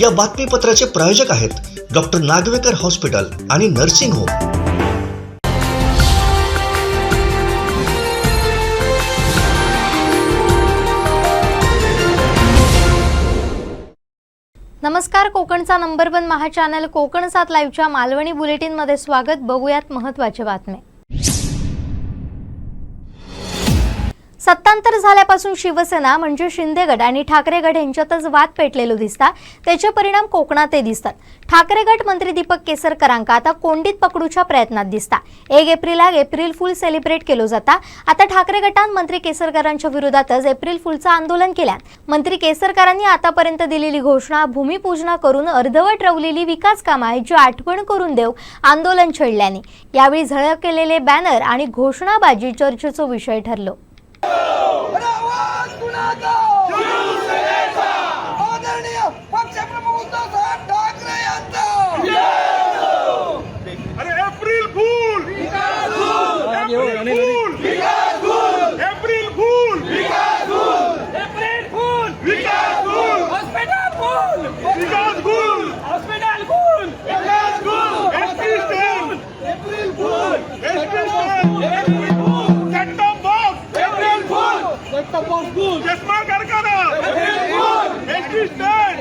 या बातमीपत्राचे प्रायोजक आहेत डॉक्टर नागवेकर हॉस्पिटल आणि नर्सिंग होम। नमस्कार, कोकणचा नंबर 1 महा चॅनल कोकण 7 लाईव्हच्या मालवणी बुलेटिन मध्ये स्वागत। बघूयात महत्त्वाचे बातमी। सत्तांतर झाल्यापासून शिवसेना म्हणजे शिंदे गट आणि ठाकरे गट यांच्यातच वाद पेटलेलो दिसतात। त्याचे परिणाम कोकणातही दिसतात। ठाकरे गट मंत्री दीपक केसरकरांका आता कोंडीत पकडूच्या प्रयत्नात दिसतात। 1 एप्रिलला एप्रिल फुल सेलिब्रेट केलो जाता। आता ठाकरे गटान मंत्री केसरकरांच्या विरोधातच एप्रिल फुलचं आंदोलन केलं। मंत्री केसरकरांनी आतापर्यंत दिलेली घोषणा भूमिपूजना करून अर्धवट रवलेली विकास कामांची आठवण करून देव आंदोलन छेडल्याने यावेळी झळकलेले बॅनर आणि घोषणाबाजी चर्चेचा विषय ठरलो। चष्मा कारखाना एसटी स्टँड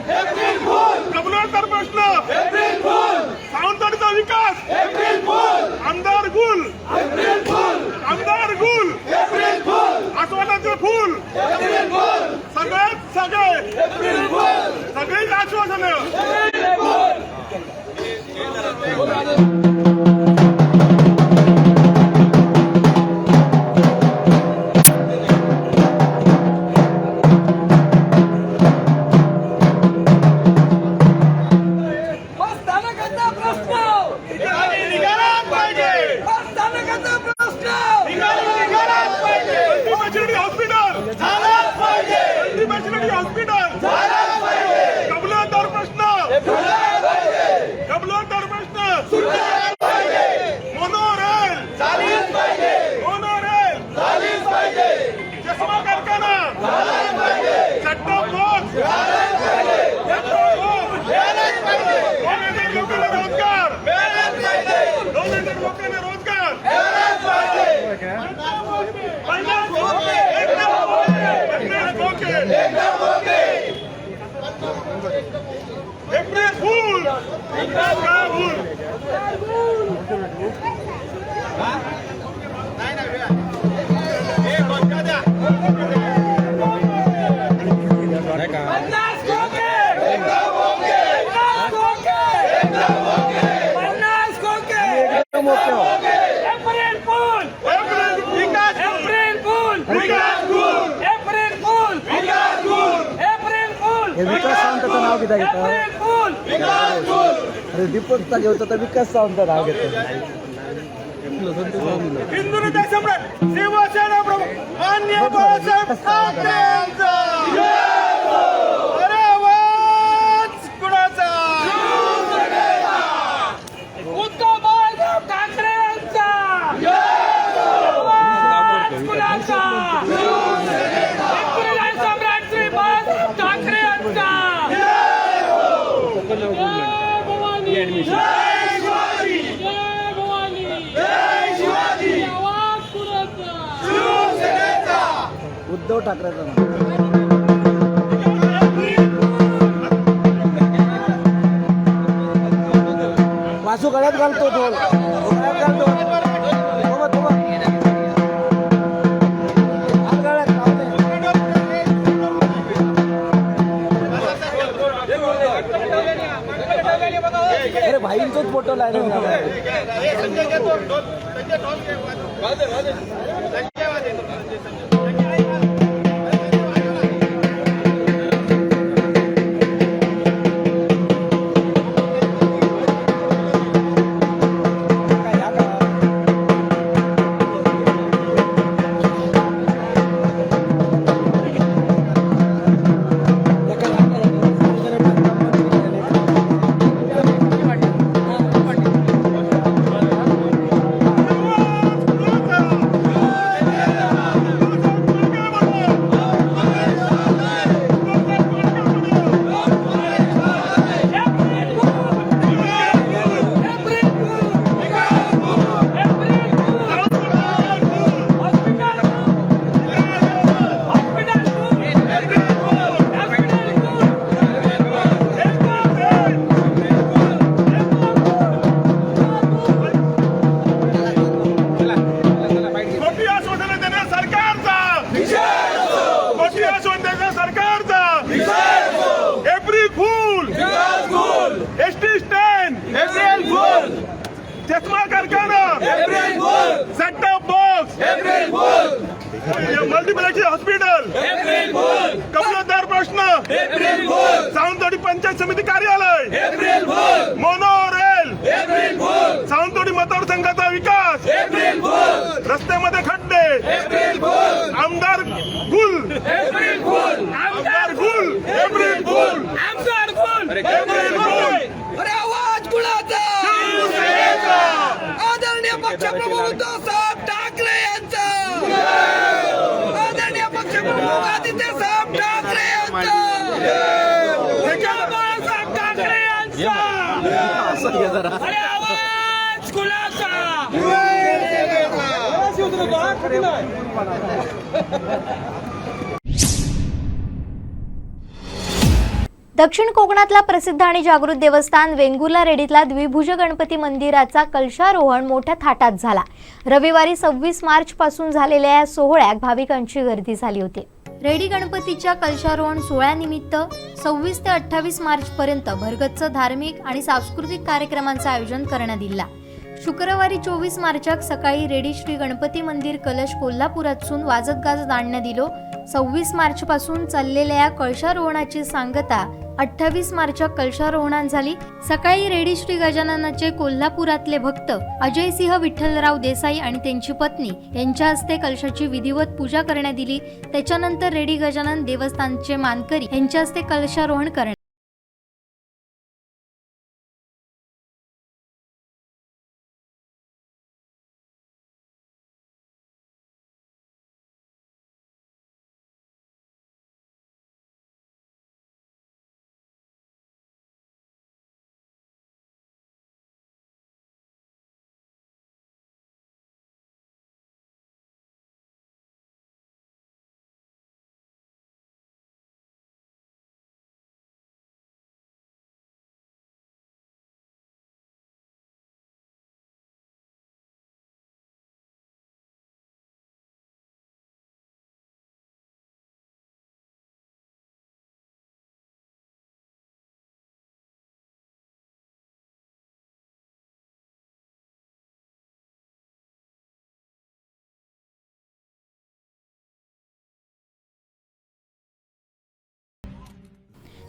कबलातर प्रश्न सावंतवाडीचा विकास आमदार गुल आश्वासनाचे फूल सगळेच आश्वासन। दीपकचा घेतो तर विकास सावंत नाव घेतो। हिंदुत्व सम्राट शिवसेना प्रमुख माननीय बाळासाहेब ठाकरे यांचा अरे आवाज कुणाचा? उद्धव बाळासाहेब ठाकरे यांचा आवाज कुणाचा? हिंदुत्व सम्राट श्री बाळासाहेब ठाकरे यांचा उद्धव ठाकरेचा नाव वासू गळ्यात घालतो ढोल गळ्यात घालतो अरे भाईंचोच फोटो लायला set top box multiplex hospital कमलादार प्रश्न सावंतवाडी पंचायत समिती कार्यालय मोनो रेल सावंतवाडी मतदारसंघाचा विकास रस्त्यामध्ये खड्डे आमदार गुल आमदार गुल एप्रिल गुल एप्रिल गुल अरे आवाज कुणाचा आदरणीय पक्षप्रमुख उद्धव साहेब ठाकरे यांचा आदरणीय पक्षप्रमुख आदित्यसाहेब ठाकरे यांचा बाळासाहेब ठाकरे यांचा अरे आवाज कुणाचा दक्षिण कोकणातला प्रसिद्ध आणि जागृत देवस्थान वेंगुर्ला रेडीतला द्विभुज गणपती मंदिराचा कलशारोहण मोठ्या थाटात झाला। रविवारी 26 मार्च पासून झालेल्या या सोहळ्यात भाविकांची गर्दी झाली होती। रेडी गणपतीच्या कलशारोहण सोहळ्यानिमित्त 26 ते 28 मार्च पर्यंत भरगच्च धार्मिक आणि सांस्कृतिक कार्यक्रमांचं आयोजन करण्यात आलं। शुक्रवारी 24 मार्चाक सकाळी रेडी श्री गणपती मंदिर कलश कोल्हापुरातून वाजत गाजत आणण्यात दिलो। 26 मार्च पासून चाललेल्या या कलशारोहणाची सांगता 28 मार्चाक कलशारोहणान झाली। सकाळी रेडी श्री गजाननाचे कोल्हापुरातले भक्त अजयसिंह विठ्ठलराव देसाई आणि त्यांची पत्नी यांच्या हस्ते कलशाची विधिवत पूजा करण्यात आली। त्याच्यानंतर रेडी गजानन देवस्थानचे मानकरी यांच्या हस्ते कलशारोहण करण्यात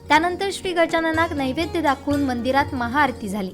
त्यानंतर श्री गजाननाक नैवेद्य दाखवून मंदिरात महाआरती झाली।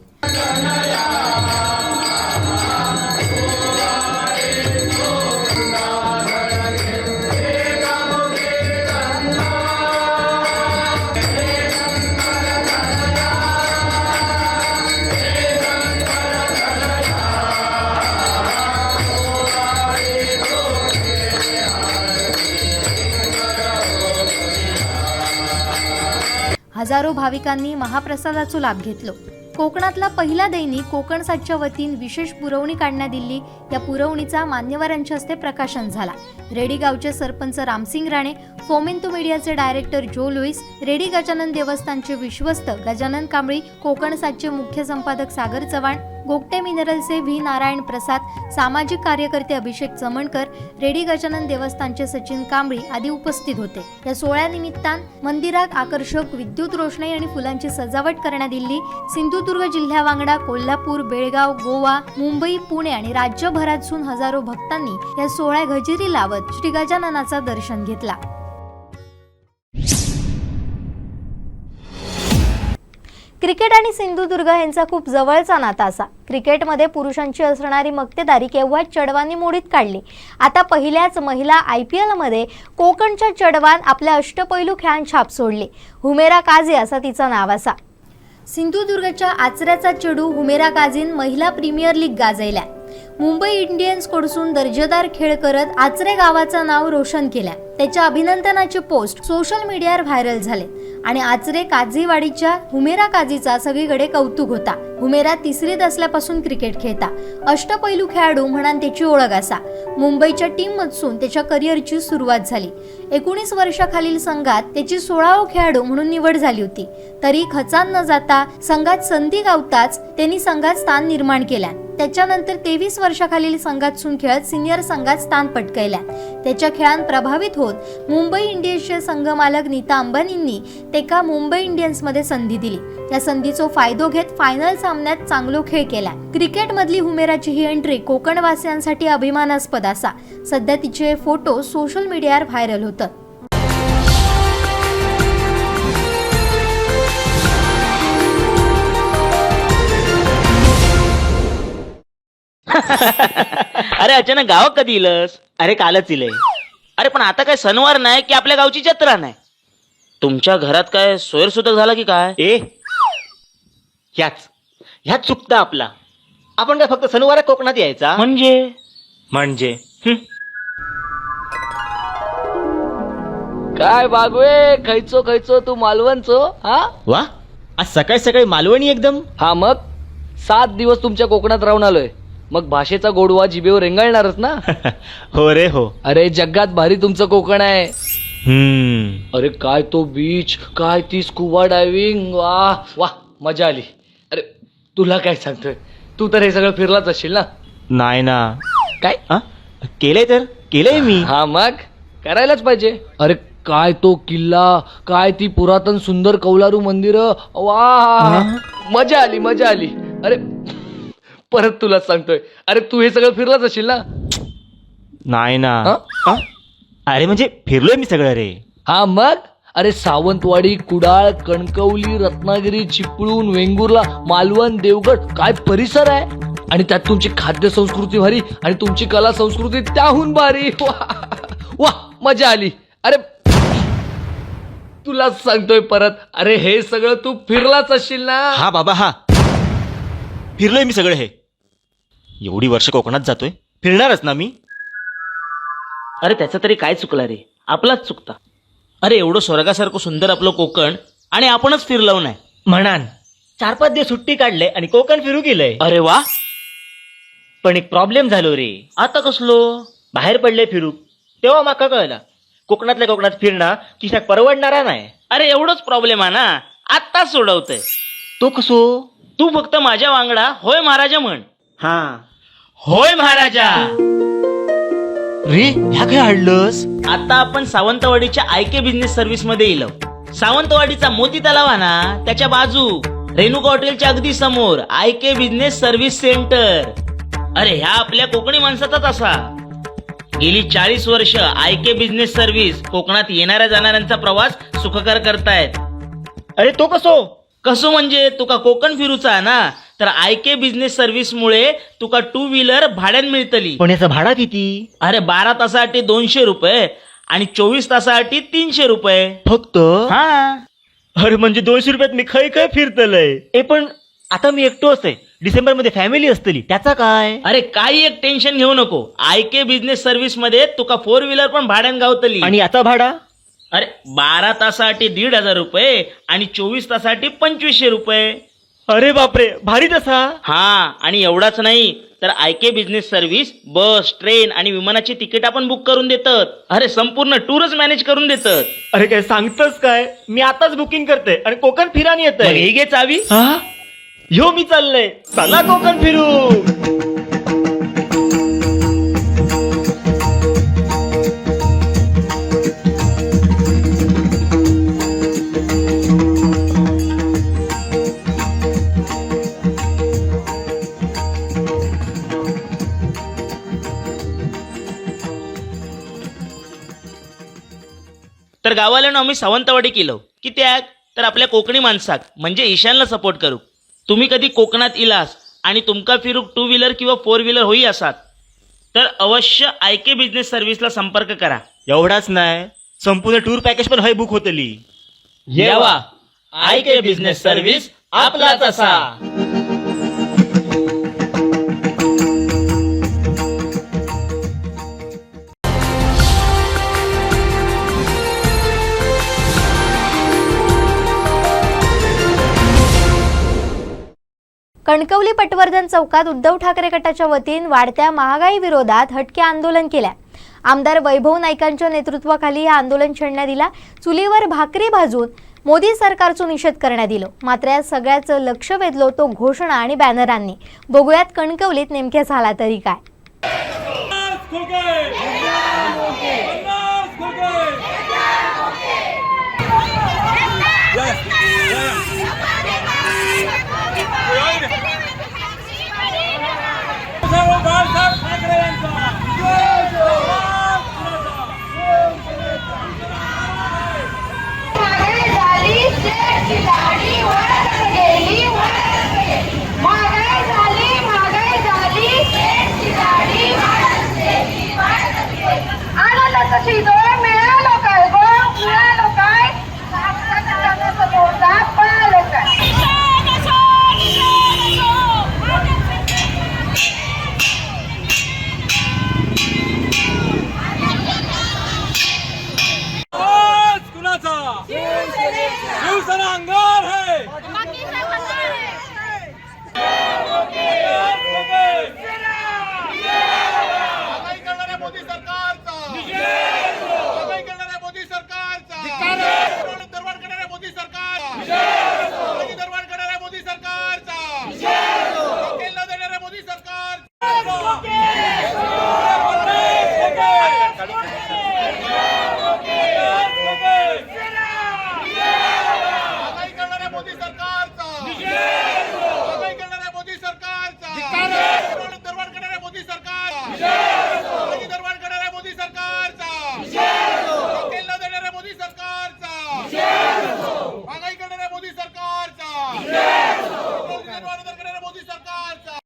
हजारो भाविकांनी महाप्रसादाचा लाभ घेतलो। कोकणातला पहिला दैनिक कोकणसाच्या वतीन विशेष पुरवणी काढण्यात आली। या पुरवणीचा मान्यवरांच्या हस्ते प्रकाशन झाला। रेडी गावचे सरपंच रामसिंग राणे, फोमेंतो मीडियाचे डायरेक्टर जो लुईस, रेडी गजानन देवस्थानचे विश्वस्त गजानन कांबळी, कोकणसाचे मुख्य संपादक सागर चव्हाण, गोगटे मिनरलचे व्ही नारायण प्रसाद, सामाजिक कार्यकर्ते अभिषेक चमणकर, रेडी गजानन देवस्थानचे सचिन कांबळी आदी उपस्थित होते। या सोहळ्यानिमित्तान मंदिरात आकर्षक विद्युत रोषणाई आणि फुलांची सजावट करण्यात आली। सिंधुदुर्ग जिल्ह्यावांगडा कोल्हापूर, बेळगाव, गोवा, मुंबई, पुणे आणि राज्यभरातून हजारो भक्तांनी या सोहळ्यात हजेरी लावत श्री गजाननाचा दर्शन घेतला। क्रिकेट आणि सिंधुदुर्ग यांचा खूप जवळचा नाता असा। क्रिकेटमध्ये पुरुषांची असणारी मक्तेदारी केव्हा चढवानी मोडीत काढली। आता पहिल्याच महिला IPL मध्ये कोकणच्या चढवान आपल्या अष्टपैलू खेळान छाप सोडली। हुमेरा काझी असा तिचा नाव असा। सिंधुदुर्गच्या आचऱ्याचा चेडू हुमेरा काझीन महिला प्रीमियर लीग गाजयल्या। मुंबई इंडियन्स कडून दर्जेदार खेळ करत आचरे गावाचं नाव रोशन केलं। त्याच्या अभिनंदनाचे पोस्ट सोशल मीडियावर व्हायरल झाले आणि आचरे काझीवाडीच्या हुमेरा काझीचा सगळीकडे कौतुक होता। हुमेरा तिसरीत असल्यापासून क्रिकेट खेळता। अष्टपैलू खेळाडू म्हणून त्याची ओळख असा। मुंबईच्या टीम मधून त्याच्या करिअरची सुरुवात झाली। 19 वर्षाखालील संघात त्याची 16वा खेळाडू म्हणून निवड झाली होती। तरी खचान न जाता संघात संधी गावताच त्यांनी संघात स्थान निर्माण केलं। त्याच्यानंतर 23 वर्षाखालील संघातून खेळत सिनियर संघात स्थान पटकायल्या. त्याच्या खेळात प्रभावित होत मुंबई इंडियन्सचे संघमालक नीता अंबानींनी तेका मुंबई इंडियन्समध्ये संधी दिली. त्या संधीचा फायदा घेत फायनल सामन्यात चांगलो खेळ केला. क्रिकेटमधली हुमेराची ही एंट्री कोकणवासियांसाठी अभिमानास्पद असा. सध्या तिचे फोटो सोशल मीडियावर व्हायरल होतात. अरे अचानक गावात कधी इलस? अरे कालच इलय. अरे पण आता काय सणवार नाही की आपल्या गावची जत्रा नाही? तुमच्या घरात काय सोयरसुतक झाला की काय? ह्याच चुकता आपला. आपण काय फक्त सणवार कोकणात यायचा म्हणजे काय बागवे खैचो तू मालवणचो हा? वा, आज सकाळी सकाळी मालवणी एकदम. हा मग 7 दिवस तुमच्या कोकणात राहून आलोय, मग भाषेचा गोडवा जिभेवर रेंगाळणारच ना. हो रे हो. अरे जगात भारी तुमचं कोकण आहे. अरे काय तो बीच, काय ती स्कुबा डायव्हिंग, वाह वाह मजा आली. अरे तुला काय सांगतोय, तू तर हे सगळं फिरलाच असशील ना. नाही ना. काय केलंय मी. हा मग करायलाच पाहिजे. अरे काय तो किल्ला, काय ती पुरातन सुंदर कौलारू मंदिर, वा मजा आली. अरे परत तुलाच सांगतोय, अरे तू हे सगळं फिरलाच असशील ना. नाही ना. अरे म्हणजे फिरलोय मी सगळं रे. हा मग अरे सावंतवाडी, कुडाळ, कणकवली, रत्नागिरी, चिपळूण, वेंगुर्ला, मालवण, देवगड, काय परिसर आहे. आणि त्यात तुमची खाद्य संस्कृती भारी आणि तुमची कला संस्कृती त्याहून भारी. वा मजा आली. अरे तुलाच सांगतोय परत, अरे हे सगळं तू फिरलाच असशील ना. हा बाबा हा, फिरलोय मी सगळं हे. एवढी वर्ष कोकणात जातोय, फिरणारच ना मी. अरे त्याचं तरी काय चुकला रे? आपलाच चुकता. अरे एवढं स्वर्गासारखं सुंदर आपलं कोकण आणि आपणच फिरलो नाही. म्हणान 4-5 दिवस सुट्टी काढले आणि कोकण फिरू गेलंय. अरे वा. पण एक प्रॉब्लेम झालो रे. आता कसलो? बाहेर पडले फिरू, तेव्हा माका कळला कोकणातल्या कोकणात फिरणं किशाक परवडणारा नाही. अरे एवढंच प्रॉब्लेम आहे ना, आत्ताच सोडवतंय. तो कसो? तू फक्त माझ्या वांगडा होय महाराजा म्हण. हा होय महाराजा. रे, ह्या काय हाडलंस? आता आपण सावंतवाडीच्या आयके बिझनेस सर्व्हिस मध्ये येलो. सावंतवाडीचा मोती तलाव आहे ना, त्याच्या बाजू रेणुका हॉटेलच्या अगदी समोर आयके बिझनेस सर्व्हिस सेंटर. अरे ह्या आपल्या कोकणी माणसाचाच असा. गेली 40 वर्ष आयके बिझनेस सर्व्हिस कोकणात येणाऱ्या जाणाऱ्यांचा प्रवास सुखकर करतायत. अरे तो कसो म्हणजे तुका कोकण फिरूचा आहे ना, तर आयके बिझनेस सर्व्हिस मुळे तुका 2 व्हीलर भाड्यान मिळतली. पण याचा भाडा किती? अरे 12 तासासाठी 200 रुपये आणि 24 तासासाठी 300 रुपये फक्त. हा. अरे म्हणजे 200 रुपयात मी खय फिरतलय. पण आता मी एकटो असते, डिसेंबर मध्ये फॅमिली असतली, त्याचा काय? अरे काही एक टेन्शन घेऊ नको. आयके बिझनेस सर्व्हिस मध्ये तुका 4 व्हीलर पण भाड्यान गावतली. आणि आता भाडा? अरे 12 तासासाठी 1,500 रुपये आणि 24 तासासाठी 2500 रुपये. अरे बापरे, भारी तसा. हा. आणि एवढाच नाही तर आयके बिझनेस सर्व्हिस बस, ट्रेन आणि विमानाची तिकीट आपण बुक करून देतात. अरे संपूर्ण टूरच मॅनेज करून देतात. अरे काय सांगतस काय? मी आताच बुकिंग करते आणि कोकण फिरानी येत. मग हे घे चावी. ह्यो मी चाललंय, चला कोकण फिरू. तर गावाला आम्ही सावंतवाडी केलो की त्यात तर आपल्या कोकणी माणसाक म्हणजे ईशानला सपोर्ट करू. तुम्ही कधी कोकणात इलास आणि तुमका फिरूक 2 व्हीलर किंवा 4 व्हीलर होई असात तर अवश्य आयके बिझनेस सर्व्हिसला संपर्क करा. एवढाच नाही, संपूर्ण टूर पॅकेज पण हय बुक होतली. येवा आयके बिझनेस सर्व्हिस आपलाच असा. कणकवली पटवर्धन चौकात उद्धव ठाकरे गटाच्या वतीने वाढत्या महागाई विरोधात हटके आंदोलन केले. आमदार वैभव नाईकांच्या नेतृत्वाखाली हे आंदोलन छेडण्यात आले. चुलीवर भाकरी भाजून मोदी सरकारचा निषेध करण्यात आला। मात्र या सगळ्याचं लक्ष वेधलं तो घोषणा आणि बॅनरांनी। बघूयात कणकवलीत नेमक्या झाला तरी काय। शिवसेना अंगार है मोदी सरकारचा मोदी सरकारचा दरबार करणाऱ्या मोदी सरकारचा दरबार करणाऱ्या मोदी सरकारचा न देणाऱ्या मोदी सरकार मोदी सरकारचा मोदी सरकारचा दरबार करणाऱ्या मोदी सरकार दरबार करणाऱ्या मोदी सरकारचा न देणाऱ्या मोदी सरकारचा महागाई करणाऱ्या मोदी सरकारचा करणाऱ्या मोदी सरकारचा।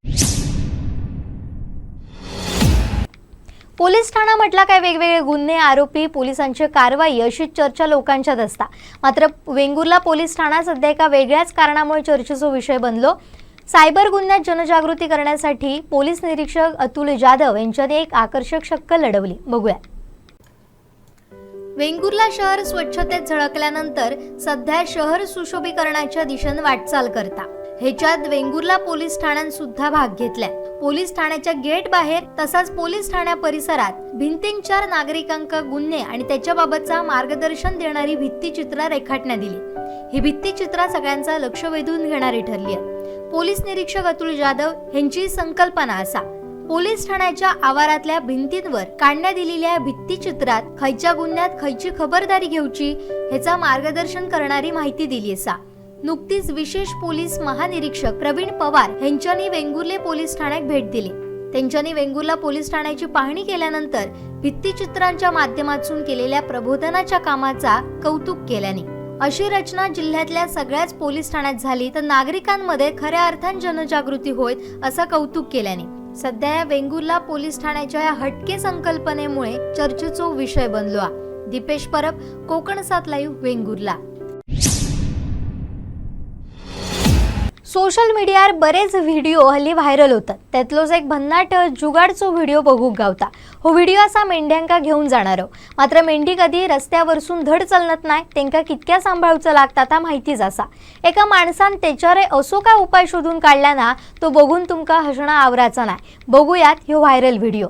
पोलीस ठाणा म्हटला काय वेगवेगळे गुन्हे आरोपी पोलिसांची कारवाई अशी चर्चा लोकांच्यात असता। मात्र वेंगुर्ला पोलीस ठाणा सध्या एका वेगळ्याच कारणामुळे चर्चेचा विषय बनलो। सायबर गुन्ह्यात जनजागृती करण्यासाठी पोलीस निरीक्षक अतुल जाधव यांच्याने एक आकर्षक शक्कल लढवली। बघूया। वेंगुर्ला शहर स्वच्छतेत झळकल्यानंतर सध्या शहर सुशोभीकरणाच्या दिशेने वाटचाल करता। ह्याच्यात वेंगुर्ला पोलीस ठाण्यात सुद्धा भाग घेतलाय। पोलीस ठाण्याच्या गेट बाहेर तसाच पोलीस ठाण्या परिसरात भिंतींच्या नागरिकांक गुन्हे आणि त्याच्याबाबतचा मार्गदर्शन देणारी भित्तिचित्र रेखाटण्यात दिली। ही भित्तिचित्र सगळ्यांचा लक्ष वेधून घेणारी ठरली आहे। पोलीस निरीक्षक अतुल जाधव यांची संकल्पना असा, पोलीस ठाण्याच्या आवारातल्या भिंतींवर काढण्यात दिलेल्या भित्तिचित्रात खयच्या गुन्ह्यात खयची खबरदारी घेऊची ह्याचा मार्गदर्शन करणारी माहिती दिली असा। नुकतीच विशेष पोलीस महानिरीक्षक प्रवीण पवार यांच्यानी वेंगुर्ले पोलीस ठाण्यात भेट दिली। त्यांच्यानी वेंगुर्ला पोलीस ठाण्याची पाहणी केल्यानंतर भित्तिचित्रांच्या माध्यमातून केलेल्या प्रबोधनाच्या कामाचा कौतुक केल्याने अशी रचना जिल्ह्यातल्या सगळ्याच पोलीस ठाण्यात झाली तर नागरिकांमध्ये खऱ्या अर्थाने जनजागृती होईल असं कौतुक केल्याने सध्या या वेंगुर्ला पोलीस ठाण्याच्या या हटके संकल्पनेमुळे चर्चेचा विषय बनलो। दीपेश परब, कोकण 7 लाईव्ह, वेंगुर्ला। सोशल मीडियावर बरेच व्हिडिओ हल्ली व्हायरल होतात। त्यातलोच एक भन्नाट जुगाडचो व्हिडिओ बघूक गावता। हो व्हिडिओ असा मेंढ्यांका घेऊन जाणार। मात्र मेंढी कधी रस्त्यावरसून धड चलत नाही, त्यांका कितक्या सांभाळूचं लागता ता माहितीच असा। एका माणसान त्याच्यावर असो काय उपाय शोधून काढला ना तो बघून तुमका हसणं आवराचा नाही। बघूयात ह्यो व्हायरल व्हिडिओ।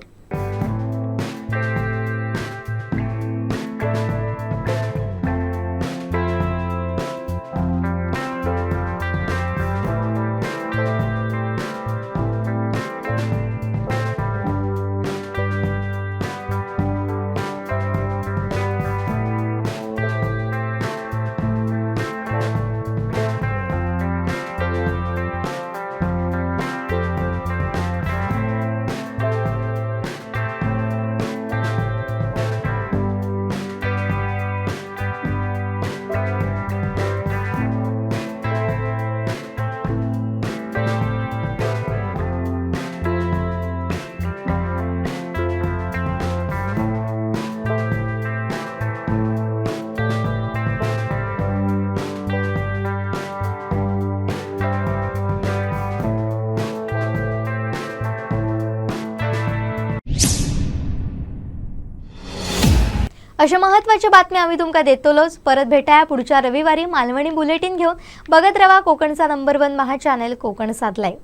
अशा महत्त्वाच्या बातम्या आम्ही तुमका देतोलोच। परत भेटाया पुढच्या रविवारी मालवणी बुलेटिन घेऊन। बघत रहा कोकणचा नंबर 1 महा चॅनल कोकण 7 लाईव्ह।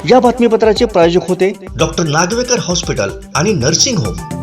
या बातमीपत्राचे प्रायोजक होते डॉक्टर नागवेकर हॉस्पिटल आणि नर्सिंग होम.